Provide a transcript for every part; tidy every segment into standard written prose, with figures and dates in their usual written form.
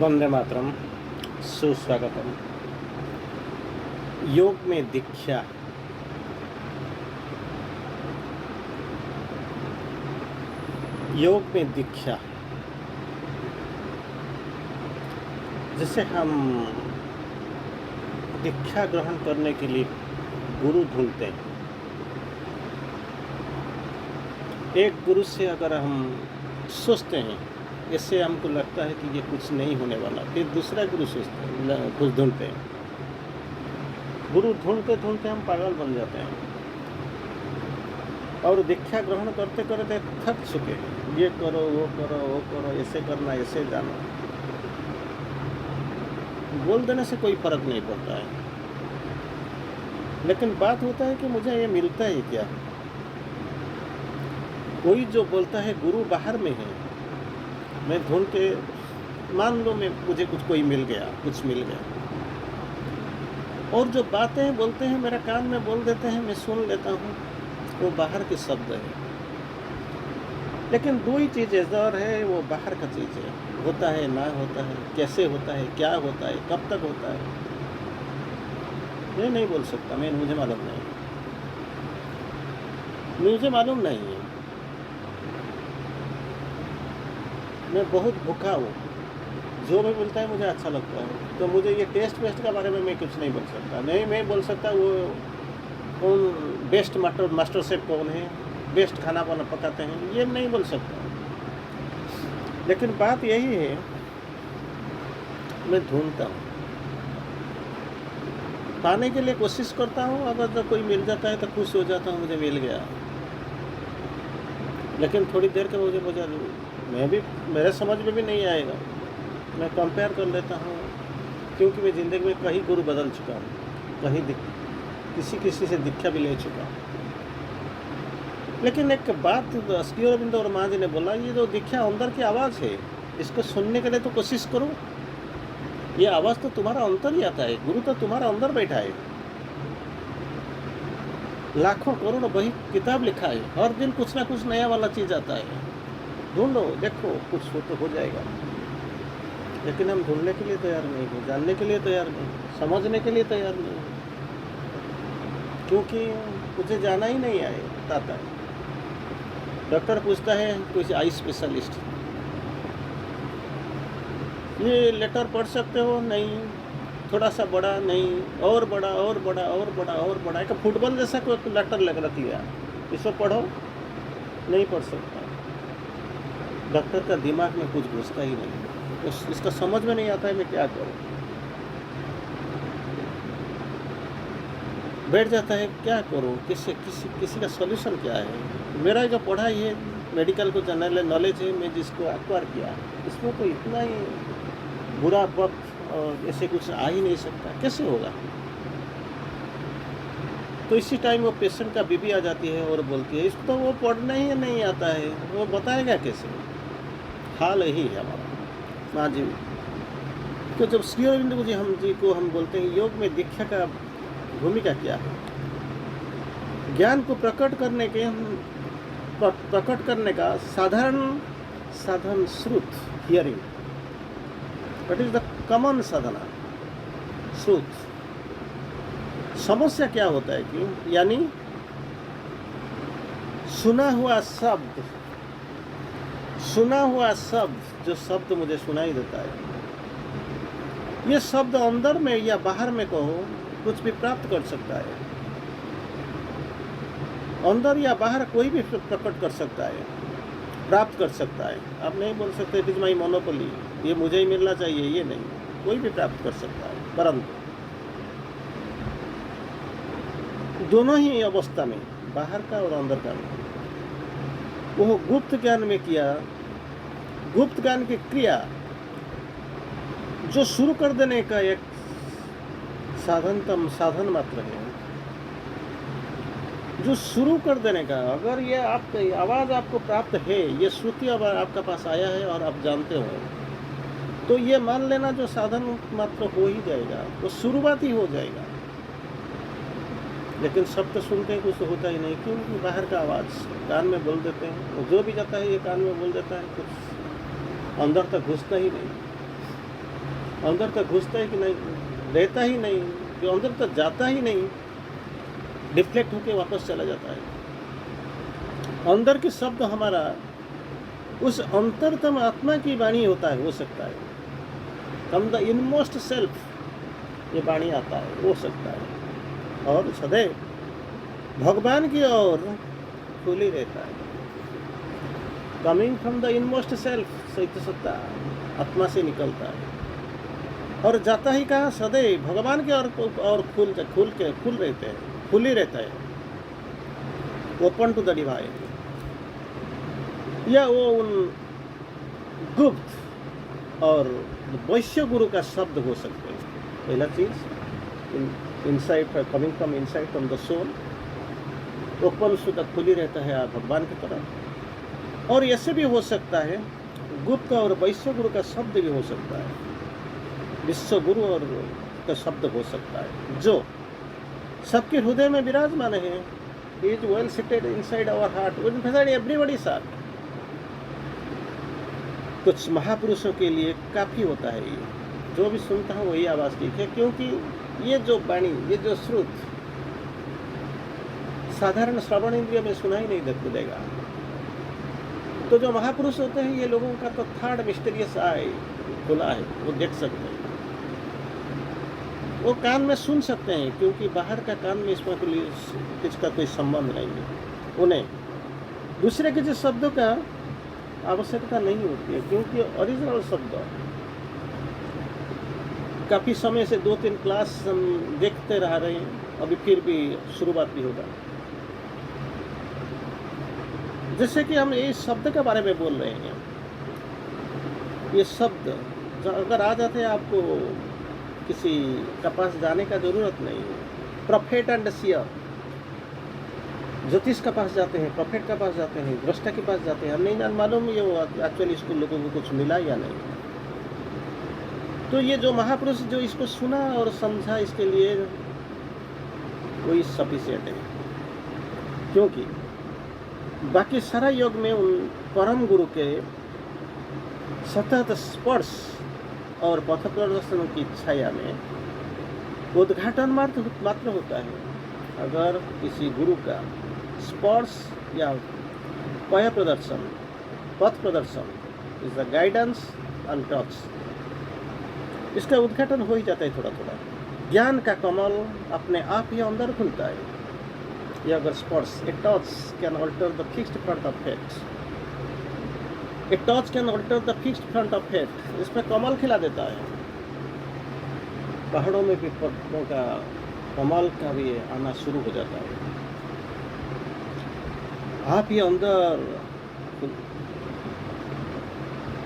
वंदे मातरम। सुस्वागतम। योग में दीक्षा। योग में दीक्षा जैसे हम दीक्षा ग्रहण करने के लिए गुरु ढूंढते हैं। एक गुरु से अगर हम सोचते हैं, इससे हमको लगता है कि ये कुछ नहीं होने वाला, फिर दूसरा गुरु सोचते हैं, कुछ ढूंढते हैं। गुरु ढूंढते ढूंढते हम पागल बन जाते हैं और दीक्षा ग्रहण करते करते थक चुके हैं। ये करो, वो करो, वो करो, ऐसे करना, ऐसे जाना। बोल देने से कोई फर्क नहीं पड़ता है, लेकिन बात होता है कि मुझे ये मिलता है क्या। कोई जो बोलता है गुरु बाहर में है, मैं ढूंढ के मान लो मुझे कोई मिल गया, कुछ मिल गया, और जो बातें बोलते हैं मेरा कान में बोल देते हैं, मैं सुन लेता हूँ, वो बाहर के शब्द है। लेकिन दो ही चीज़ इधर है, वो बाहर का चीज़ है। होता है, ना होता है, कैसे होता है, क्या होता है, कब तक होता है, मैं नहीं बोल सकता। मुझे मालूम नहीं, मुझे मालूम नहीं है। मैं बहुत भूखा हूँ, जो भी बोलता है मुझे अच्छा लगता है। तो मुझे ये टेस्ट वेस्ट के बारे में मैं कुछ नहीं बोल सकता। नहीं मैं बोल सकता वो कौन बेस्ट मास्टर शेफ कौन है, बेस्ट खाना पकाते हैं, ये नहीं बोल सकता। लेकिन बात यही है, मैं ढूंढता हूँ, पाने के लिए कोशिश करता हूँ। अगर तो कोई मिल जाता है तो खुश हो जाता हूँ, मुझे मिल गया। लेकिन थोड़ी देर के मुझे मैं भी, मेरे समझ में भी नहीं आएगा। मैं कंपेयर कर लेता हूँ, क्योंकि मैं ज़िंदगी में कहीं गुरु बदल चुका हूँ, कहीं किसी से दीक्षा भी ले चुका हूँ। लेकिन एक बात श्री अरविंद और माँ जी ने बोला, ये जो दीक्षा अंदर की आवाज़ है, इसको सुनने के लिए तो कोशिश करो। ये आवाज़ तो तुम्हारा अंदर ही आता है, गुरु तो तुम्हारा अंदर बैठा है। लाखों करोड़ों बही किताब लिखा है, हर दिन कुछ ना कुछ नया वाला चीज़ आता है। ढूंढो, देखो, कुछ हो तो हो जाएगा। लेकिन हम ढूंढने के लिए तैयार नहीं हैं, जानने के लिए तैयार नहीं, समझने के लिए तैयार नहीं, क्योंकि मुझे जाना ही नहीं आता है। डॉक्टर पूछता है कोई आई स्पेशलिस्ट, ये लेटर पढ़ सकते हो? नहीं। थोड़ा सा बड़ा? नहीं। और बड़ा, और बड़ा, और बड़ा, और बड़ा, एक फुटबॉल जैसा कोई लेटर रख लिया, इसको पढ़ो। नहीं पढ़ सकता। डॉक्टर का दिमाग में कुछ घुसता ही नहीं, इसका समझ में नहीं आता है मैं क्या करूं। बैठ जाता है, क्या करूं, किसी का सॉल्यूशन क्या है। मेरा जो पढ़ाई है, मेडिकल को जनरल नॉलेज है, मैं जिसको एक्वायर किया, इसमें तो इतना ही बुरा वक्त और ऐसे कुछ आ ही नहीं सकता, कैसे होगा। तो इसी टाइम वो पेशेंट का बीबी आ जाती है और बोलती है, इसको तो वो पढ़ना ही नहीं आता है, वो बताएगा कैसे। हाल यही है हमारा। हाँ जी। तो जब श्री अरविंद जी को हम बोलते हैं योग में दीक्षा का भूमिका क्या है, ज्ञान को प्रकट करने का साधन श्रुत, hearing, that is the common साधना, श्रुत। समस्या क्या होता है कि यानी सुना हुआ शब्द, जो शब्द मुझे सुनाई देता है, ये शब्द अंदर में या बाहर में कहो, कुछ भी प्राप्त कर सकता है। अंदर या बाहर कोई भी प्रकट कर सकता है, प्राप्त कर सकता है। आप नहीं बोल सकते इट इज माई मोनोपोली, ये मुझे ही मिलना चाहिए, ये नहीं, कोई भी प्राप्त कर सकता है। परंतु दोनों ही अवस्था में, बाहर का और अंदर का, वो गुप्त ज्ञान में किया, गुप्त ज्ञान की क्रिया जो शुरू कर देने का एक साधन मात्र है, जो शुरू कर देने का। अगर ये आपकी आवाज़ आपको प्राप्त है, ये श्रुति अब आपका पास आया है और आप जानते हो, तो ये मान लेना जो साधन मात्र हो ही जाएगा, वो शुरुआत ही हो जाएगा। लेकिन शब्द सुनते हैं, कुछ होता ही नहीं, क्योंकि बाहर का आवाज़ कान में बोल देते हैं, और जो भी जाता है ये कान में बोल देता है, कुछ अंदर तक घुसता ही नहीं। अंदर तक घुसता ही कि नहीं, रहता ही नहीं, जो अंदर तक जाता ही नहीं, डिफ्लेक्ट होके वापस चला जाता है। अंदर के शब्द हमारा उस अंतरतम आत्मा की वाणी होता है, हो सकता है, फ्रॉम द इनमोस्ट सेल्फ ये वाणी आता है, हो सकता है, और सदैव भगवान की ओर खुली रहता है। Coming from the inmost self, सत्य सत्ता आत्मा से निकलता है और जाता ही कहाँ, सदैव भगवान के और खुल रहते हैं, खुल ही रहता है, ओपन टू द डिवाइन। या वो उन गुप्त और वैश्य गुरु का शब्द हो सकते हैं। पहला चीज inside, coming from inside from the soul, open शुद्ध खुली रहता है भगवान की तरफ। और ऐसे भी हो सकता है गुप्त और वैश्य गुरु का शब्द भी हो सकता है, विश्व गुरु और का शब्द हो सकता है, जो सबके हृदय में विराजमान है। He is well seated inside our heart, inside everybody's heart। कुछ महापुरुषों के लिए काफ़ी होता है ये, जो भी सुनता है वही आवाज़ ठीक है, क्योंकि ये जो वाणी, ये जो श्रुत साधारण श्रवण इंद्रिय में सुना ही नहीं देगा। तो जो महापुरुष होते हैं, ये लोगों का तो थर्ड मिस्टीरियस आई खुला है, वो देख सकते हैं, वो कान में सुन सकते हैं, क्योंकि बाहर का कान में इसमें इसका कोई संबंध नहीं है। उन्हें दूसरे के शब्दों का आवश्यकता नहीं होती है, क्योंकि ओरिजिनल शब्द काफ़ी समय से 2-3 क्लास हम देखते रह रहे हैं, अभी फिर भी शुरुआत भी होगा। जैसे कि हम इस शब्द के बारे में बोल रहे हैं, ये शब्द अगर आ जाते हैं, आपको किसी के पास जाने का ज़रूरत नहीं है। प्रोफेट एंड सियर, ज्योतिष के पास जाते हैं, प्रोफेट के पास जाते हैं, दृष्टा के पास जाते हैं, हम नहीं मालूम ये एक्चुअली इसको लोगों को कुछ मिला या नहीं। तो ये जो महापुरुष जो इसको सुना और समझा, इसके लिए कोई सफिशिएंट है, क्योंकि बाकी सारा योग में उन परम गुरु के सतत स्पर्श और पथ प्रदर्शन की छाया में उद्घाटन मात्र होता है। अगर किसी गुरु का स्पर्श या पय प्रदर्शन, पथ प्रदर्शन is the guidance and touch, इसका उद्घाटन हो ही जाता है थोड़ा थोड़ा। ज्ञान का कमल अपने आप ही अंदर खुलता है। ये अगर स्पर्श, a touch can alter the fixed front of fate, a touch can alter the fixed front of fate, इसमें कमल खिला देता है। पहाड़ों में भी पत्तों का कमल का भी आना शुरू हो जाता है। आप ही अंदर,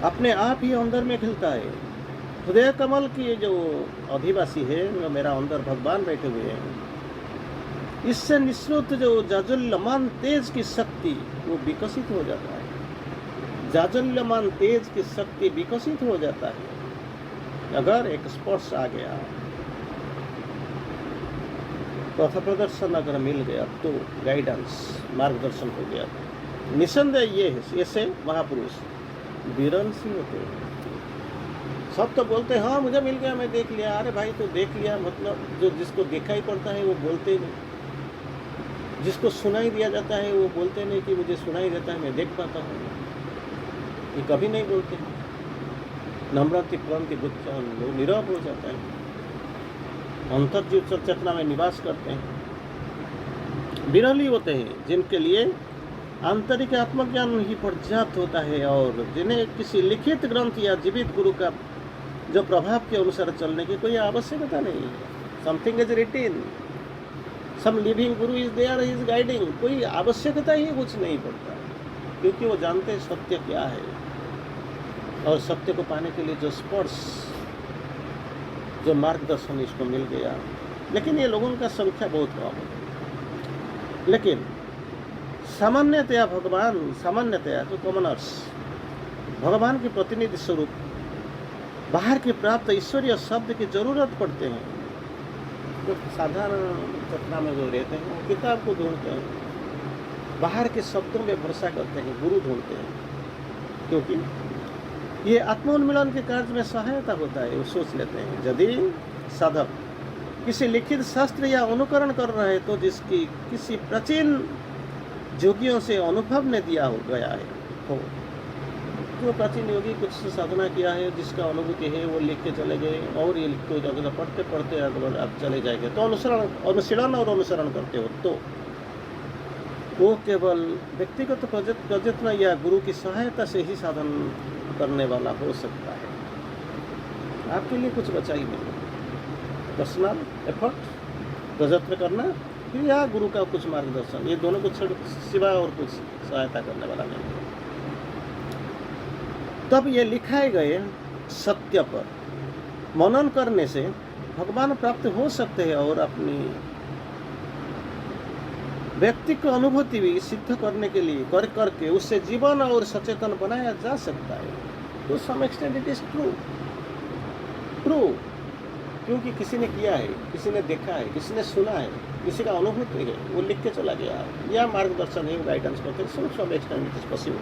अपने आप ही अंदर में खिलता है। हृदय कमल की जो अधिवासी है, जो मेरा अंदर भगवान बैठे हुए हैं, इससे निश्रुत जो जाजुल्यमान तेज की शक्ति वो विकसित हो जाता है। जाजुल्यमान तेज की शक्ति विकसित हो जाता है अगर एक स्पर्श आ गया, पथ प्रदर्शन अगर मिल गया, तो गाइडेंस, मार्गदर्शन हो गया। निसंदेह ये है, ऐसे महापुरुष विरंसी होते हैं। सब तो बोलते हैं हाँ मुझे मिल गया, मैं देख लिया। अरे भाई तो देख लिया मतलब, जो जिसको देखा ही पड़ता है वो बोलते नहीं, जिसको सुनाई दिया जाता है वो बोलते नहीं कि मुझे सुनाई देता है, मैं देख पाता हूँ, ये कभी नहीं बोलते। नम्रति क्रांति गुप्त लोग नीरव हो जाता है, अंतर जीव चेतना में निवास करते हैं। विरली होते हैं जिनके लिए आंतरिक आत्मज्ञान ही पर्याप्त होता है, और जिन्हें किसी लिखित ग्रंथ या जीवित गुरु का जो प्रभाव के अनुसार चलने की कोई आवश्यकता नहीं है। Something is written, some living guru is there, is guiding, कोई आवश्यकता ही कुछ नहीं पड़ता, क्योंकि वो जानते हैं सत्य क्या है, और सत्य को पाने के लिए जो स्पर्श, जो मार्गदर्शन इसको मिल गया। लेकिन ये लोगों का संख्या बहुत कम है। लेकिन सामान्यतया भगवान, सामान्यतया जो कॉमनर्स भगवान के प्रतिनिधि स्वरूप बाहर के प्राप्त ईश्वरीय शब्द की जरूरत पड़ते हैं। जो साधारण चेतना में जो रहते हैं वो किताब को ढूंढते हैं, बाहर के शब्दों में भरोसा करते हैं, गुरु ढूंढते हैं, क्योंकि ये आत्मोन्मिलन के कार्य में सहायता होता है। वो सोच लेते हैं यदि साधक किसी लिखित शास्त्र या अनुकरण कर रहे तो जिसकी किसी प्राचीन योगियों से अनुभव ने दिया हो गया है हो, जो प्राचीन योगी कुछ साधना किया है जिसका अनुभूति है वो लिख के चले गए और ये लिखते अगर पढ़ते पढ़ते अगर आप चले जाएंगे तो अनुशीलन और अनुसरण करते हो तो वो केवल व्यक्तिगत प्रयत्न या गुरु की सहायता से ही साधन करने वाला हो सकता है। आपके लिए कुछ बचा ही नहीं, पर्सनल एफर्ट प्रयत्न करना या गुरु का कुछ मार्गदर्शन, ये दोनों कुछ सिवा और कुछ सहायता करने वाला नहीं है। तब ये लिखाए गए सत्य पर मनन करने से भगवान प्राप्त हो सकते हैं और अपनी व्यक्ति को अनुभूति भी सिद्ध करने के लिए करके उससे जीवन और सचेतन बनाया जा सकता है। तो some extent it is true, क्योंकि किसी ने किया है, किसी ने देखा है, किसी ने सुना है, किसी का अनुभूति है, वो लिख के चला गया या मार्गदर्शन है, गाइडेंस करते हैं, some extent it is possible.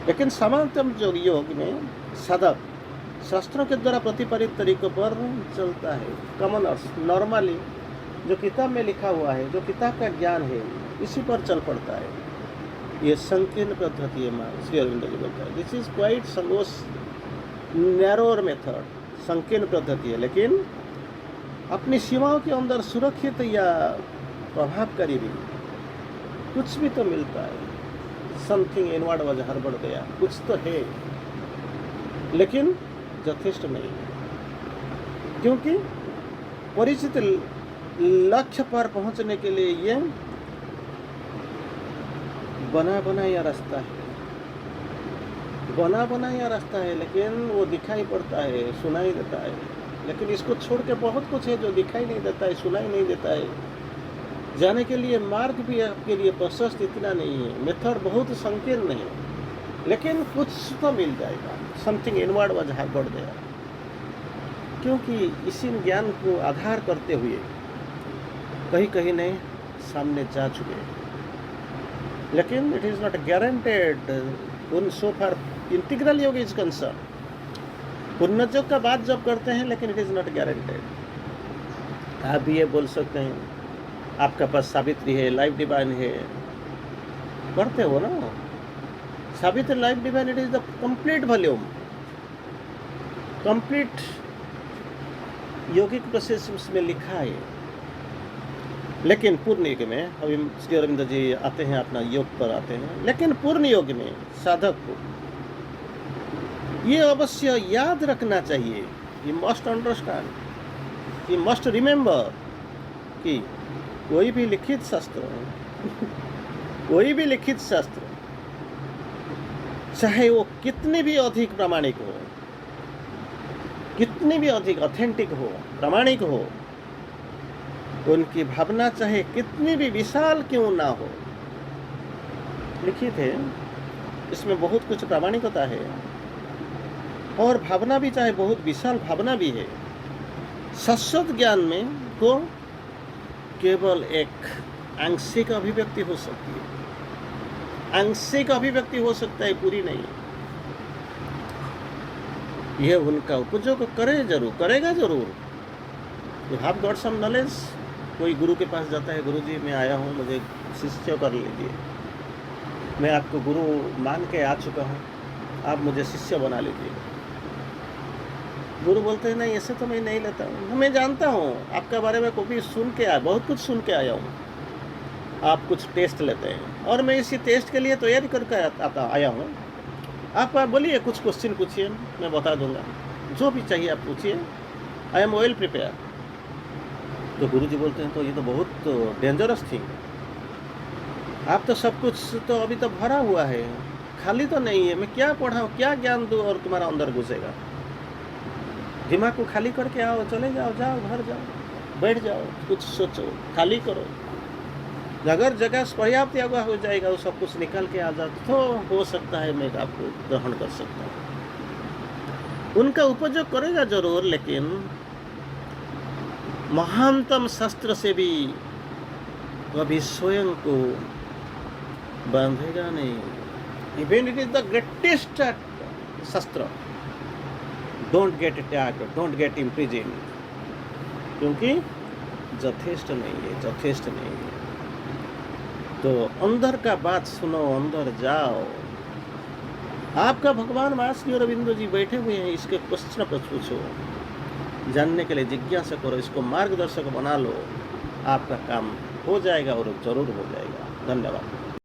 लेकिन समान्तम योग में साधक शास्त्रों के द्वारा प्रतिपादित तरीकों पर चलता है। कॉमन अर्थ नॉर्मली जो किताब में लिखा हुआ है, जो किताब का ज्ञान है, इसी पर चल पड़ता है। ये संकीर्ण पद्धति है, श्री अरविंद जी बोलता है दिस इज क्वाइट संगोस नैरोर मेथड, संकीर्ण पद्धति है लेकिन अपनी सीमाओं के अंदर सुरक्षित या प्रभावकारी भी कुछ भी तो मिलता है। समथिंग इनवर्ड वाज हड़बड़ गया, कुछ तो है लेकिन यथेष्ट नहीं, क्योंकि परिचित लक्ष्य पर पहुंचने के लिए ये बना बनाया रास्ता है, लेकिन वो दिखाई पड़ता है, सुनाई देता है, लेकिन इसको छोड़ के बहुत कुछ है जो दिखाई नहीं देता है, सुनाई नहीं देता है। जाने के लिए मार्ग भी आपके लिए प्रशस्त इतना नहीं है, मेथड बहुत संकीर्ण है, लेकिन कुछ तो मिल जाएगा। समथिंग इनवर्ड वाज हड़बड़ गया, क्योंकि इसी ज्ञान को आधार करते हुए कहीं कहीं नहीं सामने जा चुके, लेकिन इट इज़ नॉट गारंटेड उन सो फार इंटीग्रल योग इज कंसर्न। पुनर्योग का बात जब करते हैं लेकिन इट इज़ नॉट गारंटेड। आप भी ये बोल सकते हैं आपका पास सावित्री है, लाइफ डिवाइन है, करते हो ना Savitri life divine, it is the complete volume, complete यौगिक प्रोसेस में लिखा है। लेकिन पूर्ण योग में अभी श्री अरविंद जी आते हैं, अपना योग पर आते हैं, लेकिन पूर्ण योग में साधक को ये अवश्य याद रखना चाहिए, ये मस्ट अंडरस्टैंड, ये मस्ट रिमेंबर कि कोई भी लिखित शास्त्र चाहे वो कितनी भी अधिक प्रामाणिक हो, कितनी भी अधिक ऑथेंटिक हो, प्रामाणिक हो, उनकी भावना चाहे कितनी भी विशाल क्यों ना हो, लिखित है इसमें बहुत कुछ प्रामाणिकता है और भावना भी चाहे बहुत विशाल भावना भी है। शाश्वत ज्ञान में को केवल एक आंशिक अभिव्यक्ति हो सकती है, आंशिक अभिव्यक्ति हो सकता है, पूरी नहीं। यह उनका उपयोग करेगा जरूर। You have got some knowledge. कोई गुरु के पास जाता है, गुरु जी मैं आया हूँ, मुझे शिष्य कर लीजिए, मैं आपको गुरु मान के आ चुका हूँ, आप मुझे शिष्य बना लीजिए। गुरु बोलते हैं नहीं, ऐसे तो मैं नहीं लेता हूँ, मैं जानता हूँ आपके बारे में, कभी सुन के आया, बहुत कुछ सुन के आया हूँ। आप कुछ टेस्ट लेते हैं और मैं इसी टेस्ट के लिए तैयारी करके आया हूँ। आप बोलिए, कुछ क्वेश्चन पूछिए, मैं बता दूंगा, जो भी चाहिए आप पूछिए, आई एम वेल प्रिपेयर। तो गुरु जी बोलते हैं तो ये तो बहुत डेंजरस थिंग, आप तो सब कुछ तो अभी तो भरा हुआ है, खाली तो नहीं है, मैं क्या पढ़ाऊँ, क्या ज्ञान दूँ और तुम्हारा अंदर घुसेगा। दिमाग को खाली करके आओ, चले जाओ, घर जाओ, बैठ जाओ, कुछ सोचो, खाली करो। अगर जगह पर्याप्त जगह हो जाएगा, वो सब कुछ निकाल के आ जाओ तो हो सकता है मैं आपको ग्रहण कर सकता हूँ। उनका उपयोग करेगा जरूर, लेकिन महानतम शास्त्र से भी कभी स्वयं को बांधेगा नहीं। Even it is the greatest शस्त्र, don't get attacked, don't get imprison, क्योंकि यथेष्ट नहीं है, यथेष्ट नहीं है। तो अंदर का बात सुनो, अंदर जाओ। आपका भगवान मां श्री अरविंदो जी बैठे हुए हैं, इसके प्रश्न पर पूछो, जानने के लिए जिज्ञासा करो, इसको मार्गदर्शक बना लो, आपका काम हो जाएगा और जरूर हो जाएगा। धन्यवाद।